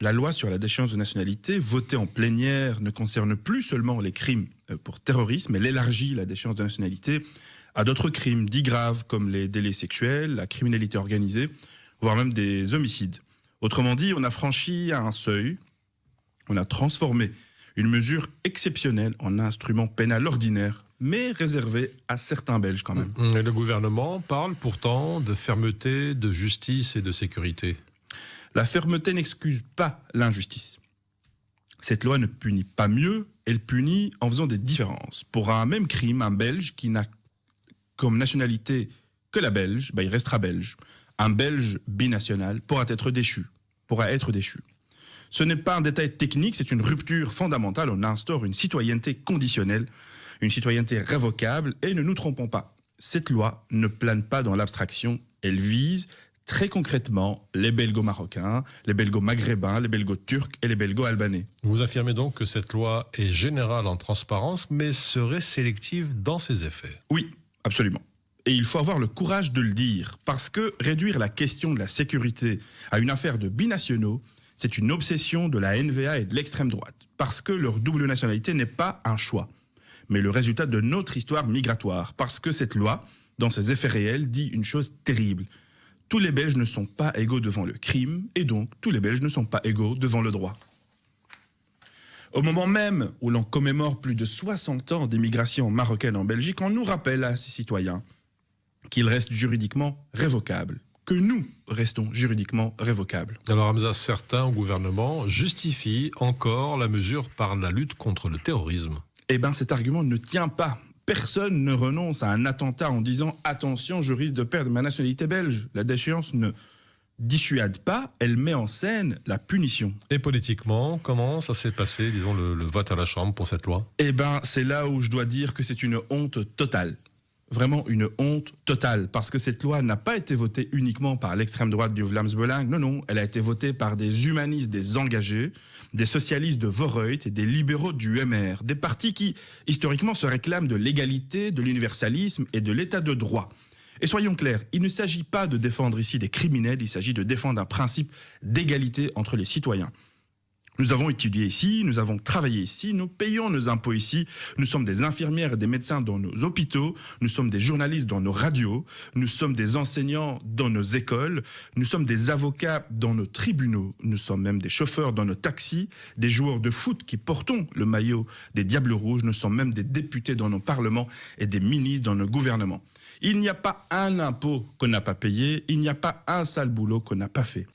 La loi sur la déchéance de nationalité, votée en plénière, ne concerne plus seulement les crimes pour terrorisme, elle élargit la déchéance de nationalité à d'autres crimes dits graves comme les délits sexuels, la criminalité organisée, voire même des homicides. Autrement dit, on a franchi un seuil, on a transformé une mesure exceptionnelle en instrument pénal ordinaire, mais réservé à certains Belges quand même. Et le gouvernement parle pourtant de fermeté, de justice et de sécurité. La fermeté n'excuse pas l'injustice. Cette loi ne punit pas mieux, elle punit en faisant des différences. Pour un même crime, un Belge qui n'a comme nationalité que la Belge, il restera belge. Un Belge binational pourra être déchu. Ce n'est pas un détail technique, c'est une rupture fondamentale. On instaure une citoyenneté conditionnelle, une citoyenneté révocable. Et ne nous trompons pas, cette loi ne plane pas dans l'abstraction, elle vise très concrètement les belgo-marocains, les belgo-maghrébins, les belgo-turcs et les belgo-albanais. Vous affirmez donc que cette loi est générale en transparence, mais serait sélective dans ses effets. Oui, absolument. Et il faut avoir le courage de le dire, parce que réduire la question de la sécurité à une affaire de binationaux, c'est une obsession de la NVA et de l'extrême droite, parce que leur double nationalité n'est pas un choix, mais le résultat de notre histoire migratoire, parce que cette loi, dans ses effets réels, dit une chose terrible. Tous les Belges ne sont pas égaux devant le crime, et donc tous les Belges ne sont pas égaux devant le droit. Au moment même où l'on commémore plus de 60 ans d'immigration marocaine en Belgique, on nous rappelle à ces citoyens qu'ils restent juridiquement révocables, que nous restons juridiquement révocables. Alors Hamza, certains au gouvernement justifient encore la mesure par la lutte contre le terrorisme. Eh bien, cet argument ne tient pas. Personne ne renonce à un attentat en disant « Attention, je risque de perdre ma nationalité belge ». La déchéance ne dissuade pas, elle met en scène la punition. Et politiquement, comment ça s'est passé, disons, le vote à la Chambre pour cette loi? Eh bien, c'est là où je dois dire que c'est une honte totale. Vraiment une honte totale, parce que cette loi n'a pas été votée uniquement par l'extrême droite du Vlaams-Belang, non, elle a été votée par des humanistes, des engagés, des socialistes de Vooruit et des libéraux du MR, des partis qui, historiquement, se réclament de l'égalité, de l'universalisme et de l'état de droit. Et soyons clairs, il ne s'agit pas de défendre ici des criminels, il s'agit de défendre un principe d'égalité entre les citoyens. Nous avons étudié ici, nous avons travaillé ici, nous payons nos impôts ici, nous sommes des infirmières et des médecins dans nos hôpitaux, nous sommes des journalistes dans nos radios, nous sommes des enseignants dans nos écoles, nous sommes des avocats dans nos tribunaux, nous sommes même des chauffeurs dans nos taxis, des joueurs de foot qui portons le maillot des Diables Rouges, nous sommes même des députés dans nos parlements et des ministres dans nos gouvernements. Il n'y a pas un impôt qu'on n'a pas payé, il n'y a pas un sale boulot qu'on n'a pas fait.